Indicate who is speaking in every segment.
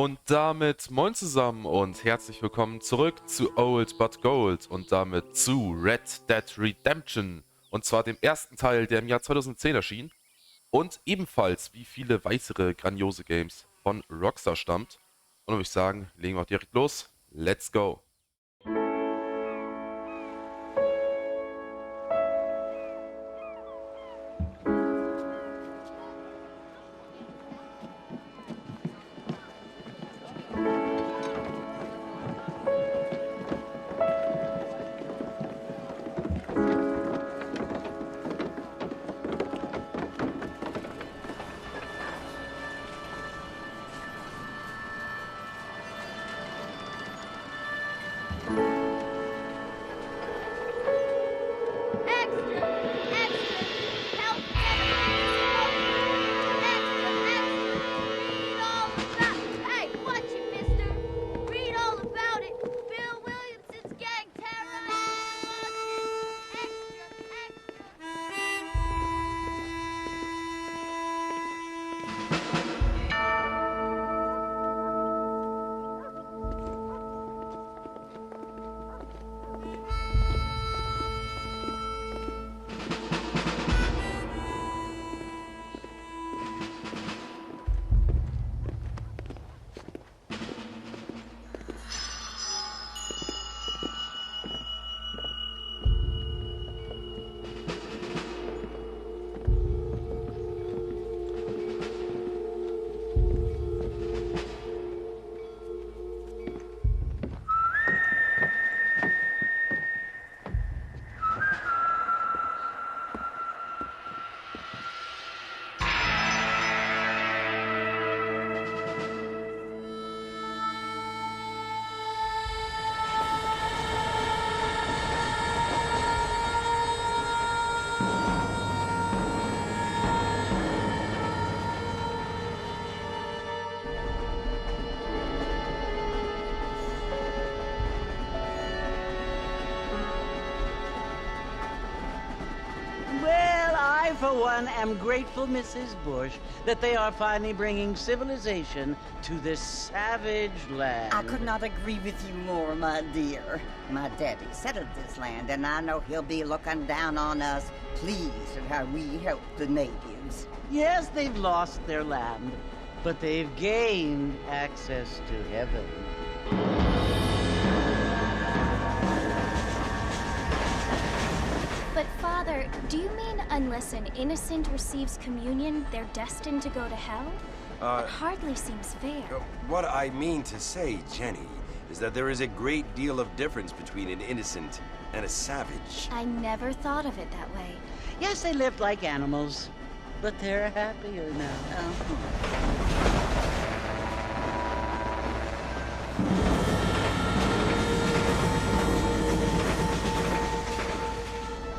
Speaker 1: Und damit moin zusammen und herzlich willkommen zurück zu Old But Gold und damit zu Red Dead Redemption. Und zwar dem ersten Teil, der im Jahr 2010 erschien und ebenfalls wie viele weitere grandiose Games von Rockstar stammt. Und würde ich sagen, legen wir auch direkt los. Let's go!
Speaker 2: For one, am grateful, Mrs. Bush, that they are finally bringing civilization to this savage land.
Speaker 3: I could not agree with you more, my dear. My daddy settled this land, and I know he'll be looking down on us, pleased at how we help the natives.
Speaker 2: Yes, they've lost their land, but they've gained access to heaven.
Speaker 4: But Father, do you mean unless an innocent receives communion, they're destined to go to hell? That hardly seems fair.
Speaker 5: What I mean to say, Jenny, is that there is a great deal of difference between an innocent and a savage.
Speaker 4: I never thought of it that way.
Speaker 2: Yes, they lived like animals, but they're happier now.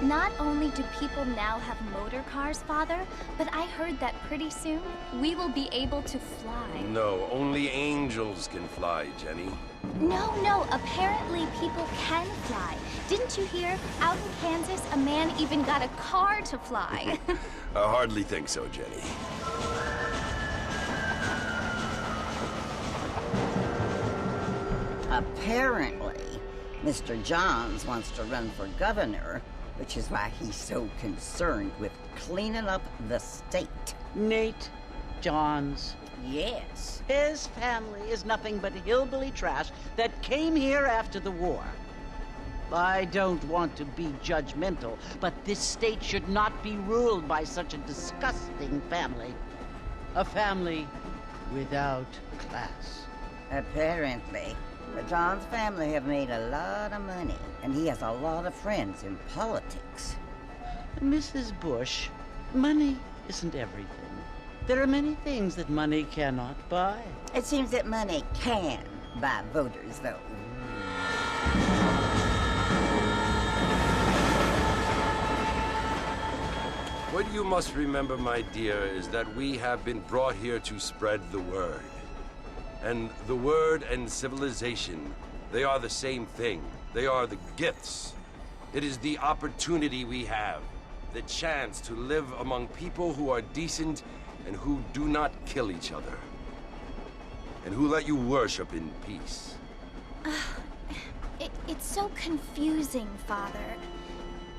Speaker 4: Not only do people now have motor cars, Father, but I heard that pretty soon we will be able to fly.
Speaker 5: No, only angels can fly, Jenny.
Speaker 4: No, apparently people can fly. Didn't you hear? Out in Kansas, a man even got a car to fly.
Speaker 5: I hardly think so, Jenny.
Speaker 3: Apparently, Mr. Johns wants to run for governor, which is why he's so concerned with cleaning up the state.
Speaker 2: Nate Johns.
Speaker 3: Yes.
Speaker 2: His family is nothing but hillbilly trash that came here after the war. I don't want to be judgmental, but this state should not be ruled by such a disgusting family. A family without class.
Speaker 3: Apparently. The Johns family have made a lot of money, and he has a lot of friends in politics.
Speaker 2: Mrs. Bush, money isn't everything. There are many things that money cannot buy.
Speaker 3: It seems that money can buy voters, though.
Speaker 5: What you must remember, my dear, is that we have been brought here to spread the word. And the word and civilization, they are the same thing. They are the gifts. It is the opportunity we have, the chance to live among people who are decent and who do not kill each other. And who let you worship in peace?
Speaker 4: It's so confusing, Father.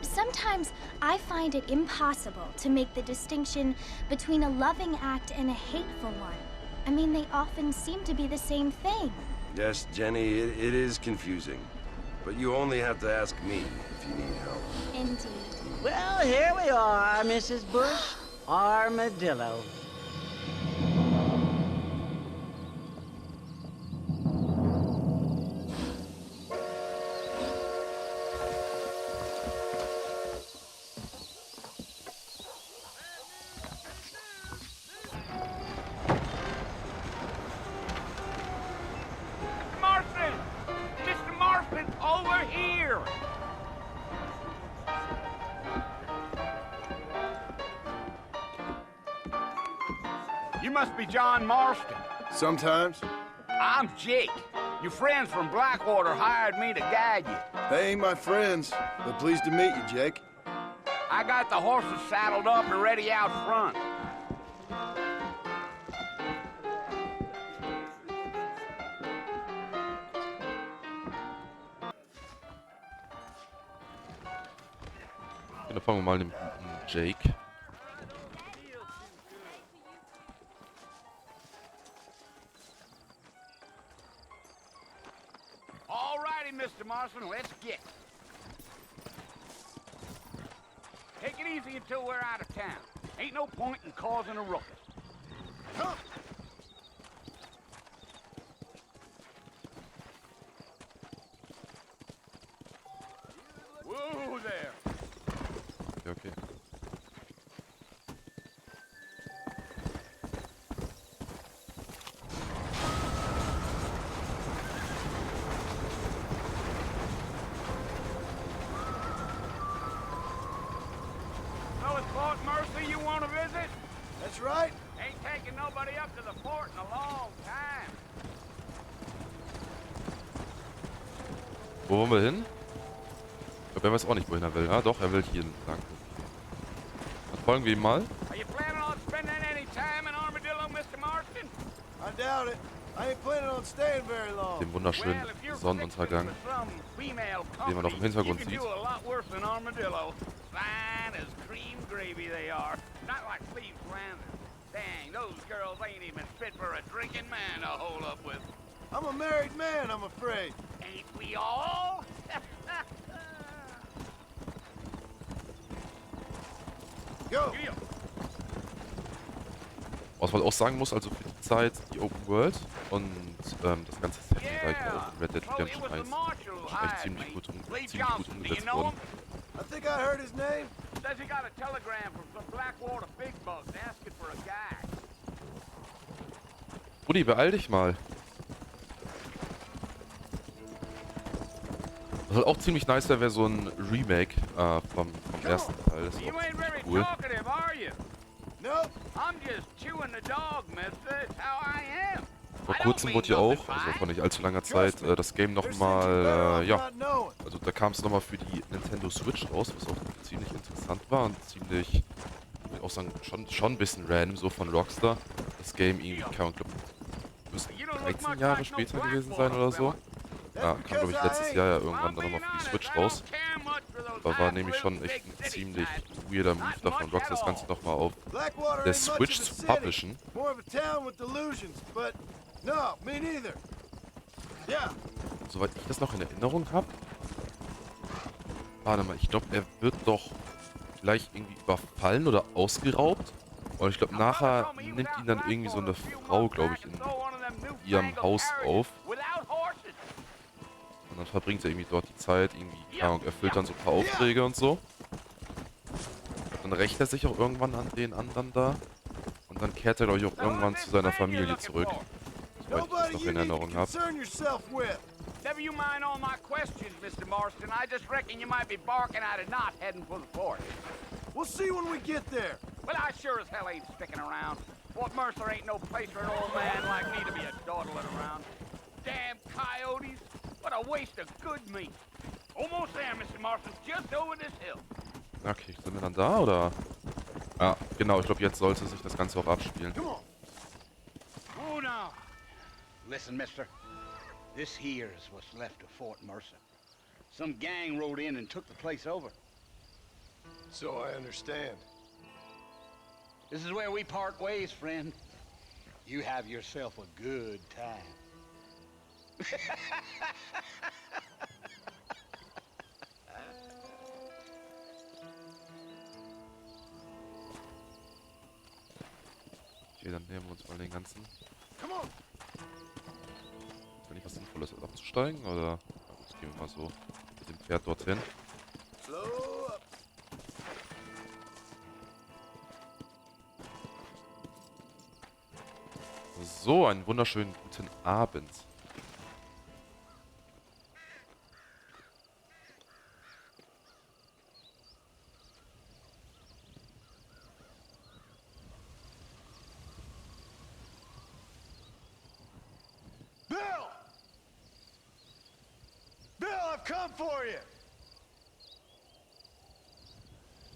Speaker 4: Sometimes I find it impossible to make the distinction between a loving act and a hateful one. I mean, they often seem to be the same thing.
Speaker 5: Yes, Jenny, it is confusing. But you only have to ask me if you need help.
Speaker 4: Indeed.
Speaker 2: Well, here we are, Mrs. Bush. Armadillo.
Speaker 6: You must be John Marston.
Speaker 7: Sometimes.
Speaker 6: I'm Jake. Your friends from Blackwater hired me to guide you.
Speaker 7: They ain't my friends, but pleased to meet you, Jake.
Speaker 6: I got the horses saddled up and ready out front.
Speaker 1: Dann fangen wir mal mit Jake.
Speaker 6: Alrighty, Mr. Marston, let's get. Take it easy until we're out of town. Ain't no point in causing a ruckus. Come. Whoa there.
Speaker 1: Okay.
Speaker 6: So it's Fort Mercy you want to visit?
Speaker 7: That's right.
Speaker 6: Ain't taking nobody up to the fort in a long time.
Speaker 1: Wo wollen wir hin? Ich glaube, er weiß auch nicht, wohin er will. Ah, doch, er will hier lang. Dann folgen wir ihm mal.
Speaker 6: Are you planning on spending any time in Armadillo, Mr. Marston?
Speaker 7: I doubt it. I ain't planning on staying very long.
Speaker 1: Dem wunderschönen
Speaker 6: Well, if you're
Speaker 1: Sonnenuntergang.
Speaker 6: fixing for some female
Speaker 1: Den man noch im
Speaker 6: company,
Speaker 1: Hintergrund
Speaker 6: you can
Speaker 1: sieht.
Speaker 6: do a lot worse than Armadillo. Fine as cream gravy they are. Not like Steve's Landers. Dang, those girls ain't even fit for a drinking man to hold up with.
Speaker 7: I'm a married man, I'm afraid.
Speaker 6: Ain't we all?
Speaker 7: Go.
Speaker 6: Giddy up.
Speaker 1: Was man auch sagen muss, also für die Zeit, die Open World und das ganze Setting, sag ich mal, in Red Dead
Speaker 6: So it
Speaker 1: Redemption
Speaker 6: was
Speaker 1: 1
Speaker 6: the marshal who
Speaker 1: ist schon echt
Speaker 6: hired
Speaker 1: ziemlich
Speaker 6: me.
Speaker 1: gut,
Speaker 6: Lee
Speaker 1: ziemlich gut
Speaker 6: Johnson, do you
Speaker 1: umgesetzt
Speaker 6: know
Speaker 1: worden.
Speaker 6: him?
Speaker 7: I think I heard his name.
Speaker 6: Says he got a telegram from some Blackwater big bugs asking for a guy.
Speaker 1: Rudi, beeil dich mal. Was halt auch ziemlich nice wäre so ein Remake vom ersten Teil. Das ist
Speaker 6: You
Speaker 1: auch
Speaker 6: ain't
Speaker 1: ziemlich
Speaker 6: very
Speaker 1: cool.
Speaker 6: talkative, are you?
Speaker 7: Nope.
Speaker 6: I'm just chewing the dog, mister. It's how I am.
Speaker 1: Vor
Speaker 6: I don't
Speaker 1: kurzem
Speaker 6: mean
Speaker 1: wurde ja
Speaker 6: nothing
Speaker 1: auch, also
Speaker 6: by
Speaker 1: vor
Speaker 6: it.
Speaker 1: nicht allzu langer Zeit, das Game
Speaker 7: There's things
Speaker 1: nochmal,
Speaker 7: you're better off
Speaker 1: ja,
Speaker 7: not knowing.
Speaker 1: also da kam es nochmal für die Nintendo Switch raus, was auch ziemlich interessant war und ziemlich, ich würde auch sagen, schon ein bisschen random, so von Rockstar. Das Game irgendwie, kann man, glaube ich, 13 Jahre später gewesen sein oder so. Ja, kam, glaube ich, letztes Jahr ja irgendwann dann nochmal für die Switch raus. Da war nämlich schon echt ein ziemlich weirder Move davon, Rockstar das Ganze nochmal auf
Speaker 7: Blackwater
Speaker 1: der
Speaker 7: ain't much
Speaker 1: Switch
Speaker 7: of a
Speaker 1: zu
Speaker 7: city.
Speaker 1: publishen.
Speaker 7: More of a town with delusions, but no, me neither. Yeah.
Speaker 1: Soweit ich das noch in Erinnerung habe. Warte mal, ich glaube, er wird doch gleich irgendwie überfallen oder ausgeraubt. Und ich glaube, nachher nimmt ihn dann irgendwie so eine Frau, glaube ich, in ihrem Haus auf. Und dann verbringt er irgendwie dort die Zeit, irgendwie, keine Ahnung, erfüllt dann so ein paar Aufträge und so. Dann rächt er sich auch irgendwann an den anderen da. Und dann kehrt er, glaube ich, auch irgendwann zu seiner Familie zurück. Soweit ich das
Speaker 7: Nobody
Speaker 1: noch
Speaker 7: you
Speaker 1: in
Speaker 7: need to
Speaker 1: Erinnerung habe.
Speaker 7: concern yourself with.
Speaker 6: Never you mind all my questions, Mr. Marston. I just reckon you might be barking at a knot heading for the fort.
Speaker 7: We'll see when we get there.
Speaker 6: Well, I sure as hell ain't sticking around. Fort Mercer ain't no place for an old man like me to be a dawdling around. Damn coyotes. What a waste of good meat. Almost there, Mr. Marston. Just over this hill.
Speaker 1: Okay, sind wir dann da, oder? Ja, genau, ich glaube, jetzt sollte sich das Ganze auch abspielen.
Speaker 7: Come on.
Speaker 6: Oh, no. Listen, mister. This here is what's left of Fort Mercer. Some gang rode in and took the place over.
Speaker 7: So I understand.
Speaker 6: This is where we part ways, friend. You have yourself a good time.
Speaker 1: Okay, dann nehmen wir uns mal den ganzen.
Speaker 7: Come on.
Speaker 1: Wenn nicht was Sinnvolles ist, abzusteigen, oder? Jetzt gehen wir mal so mit dem Pferd dorthin.
Speaker 7: Slow up.
Speaker 1: So, einen wunderschönen guten Abend.
Speaker 7: Bill! Bill, I've come for you!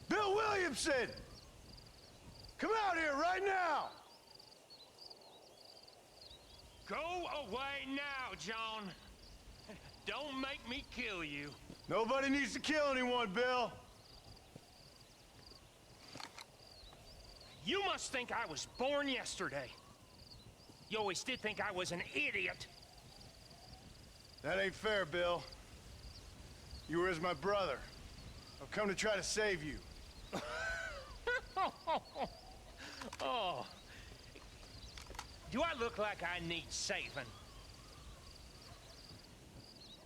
Speaker 7: Bill Williamson! Come out here right now!
Speaker 8: Go away now, John. Don't make me kill you.
Speaker 7: Nobody needs to kill anyone, Bill.
Speaker 8: You must think I was born yesterday. You always did think I was an idiot.
Speaker 7: That ain't fair, Bill. You were as my brother. I've come to try to save you.
Speaker 8: Oh. Do I look like I need saving?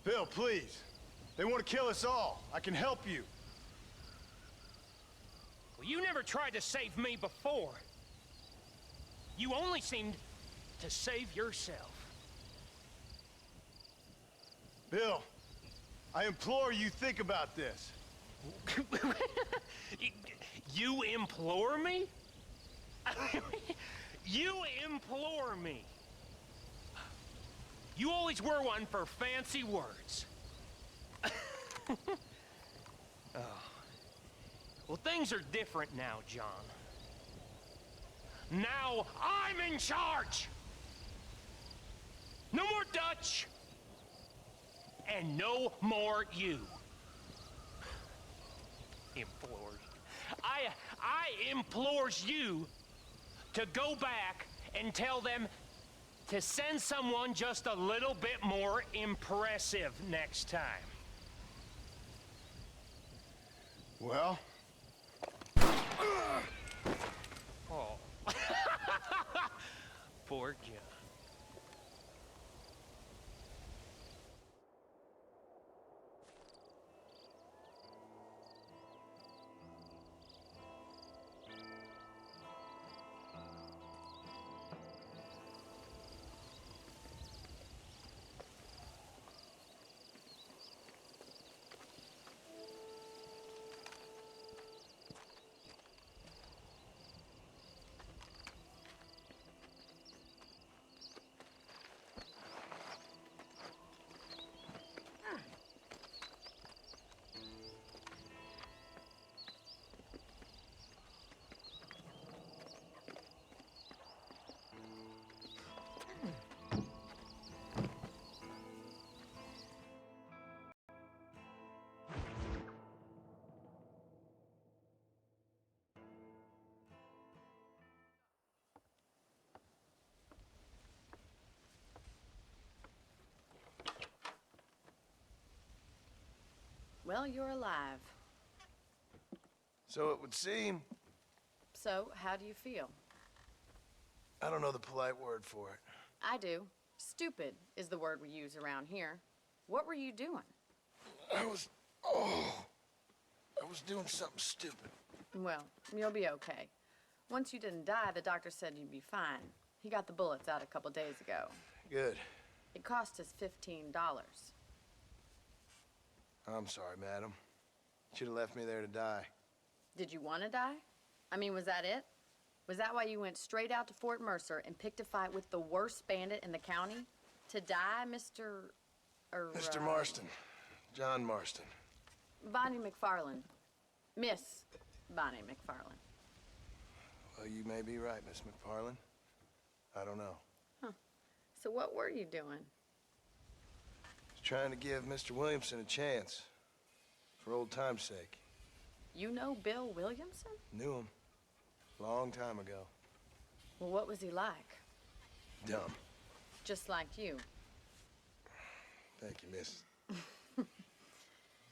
Speaker 7: Bill, please. They want to kill us all. I can help you.
Speaker 8: Well, you never tried to save me before. You only seemed to save yourself.
Speaker 7: Bill, I implore you think about this.
Speaker 8: You implore me? You implore me. You always were one for fancy words. Oh. Well, things are different now, John. Now I'm in charge. No more Dutch. And no more you. Implores. I implores you to go back and tell them to send someone just a little bit more impressive next time.
Speaker 7: Well?
Speaker 8: Oh. Poor John.
Speaker 9: Well, you're alive.
Speaker 7: So it would seem.
Speaker 9: So, how do you feel?
Speaker 7: I don't know the polite word for it.
Speaker 9: I do. Stupid is the word we use around here. What were you doing?
Speaker 7: I was doing something stupid.
Speaker 9: Well, you'll be okay. Once you didn't die, the doctor said you'd be fine. He got the bullets out a couple days ago.
Speaker 7: Good.
Speaker 9: It cost us $15.
Speaker 7: I'm sorry, madam. Should have left me there to die.
Speaker 9: Did you want to die? I mean, was that it? Was that why you went straight out to Fort Mercer and picked a fight with the worst bandit in the county? To die, Mr.
Speaker 7: Mr. Marston. John Marston.
Speaker 9: Bonnie McFarland. Miss Bonnie McFarland.
Speaker 7: Well, you may be right, Miss McFarland. I don't know.
Speaker 9: So what were you doing?
Speaker 7: Just trying to give Mr. Williamson a chance. For old time's sake.
Speaker 9: You know Bill Williamson?
Speaker 7: Knew him. Long time ago.
Speaker 9: Well, what was he like?
Speaker 7: Dumb.
Speaker 9: Just like you.
Speaker 7: Thank you, miss. You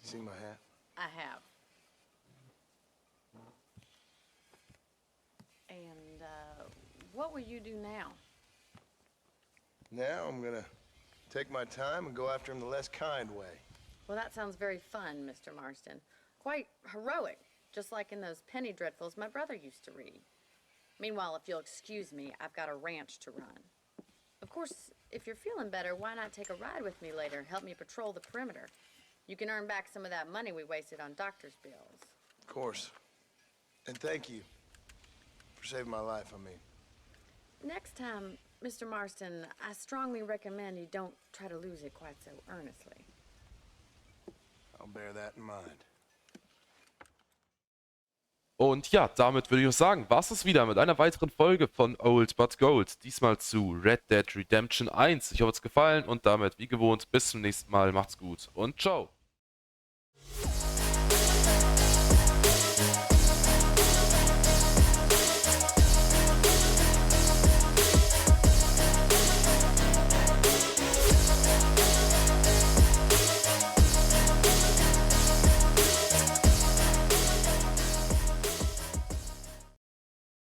Speaker 7: see my hat?
Speaker 9: I have. And, what will you do now?
Speaker 7: Now I'm gonna take my time and go after him the less kind way.
Speaker 9: Well, that sounds very fun, Mr. Marston. Quite heroic, just like in those penny dreadfuls my brother used to read. Meanwhile, if you'll excuse me, I've got a ranch to run. Of course, if you're feeling better, why not take a ride with me later? Help me patrol the perimeter. You can earn back some of that money we wasted on doctor's bills.
Speaker 7: Of course. And thank you for saving my life, I mean.
Speaker 9: Next time, Mr. Marston, I strongly recommend you don't try to lose it quite so earnestly.
Speaker 7: I'll bear that in mind.
Speaker 1: Und ja, damit würde ich auch sagen, war es wieder mit einer weiteren Folge von Old But Gold. Diesmal zu Red Dead Redemption 1. Ich hoffe, es hat gefallen und damit, wie gewohnt, bis zum nächsten Mal. Macht's gut und ciao.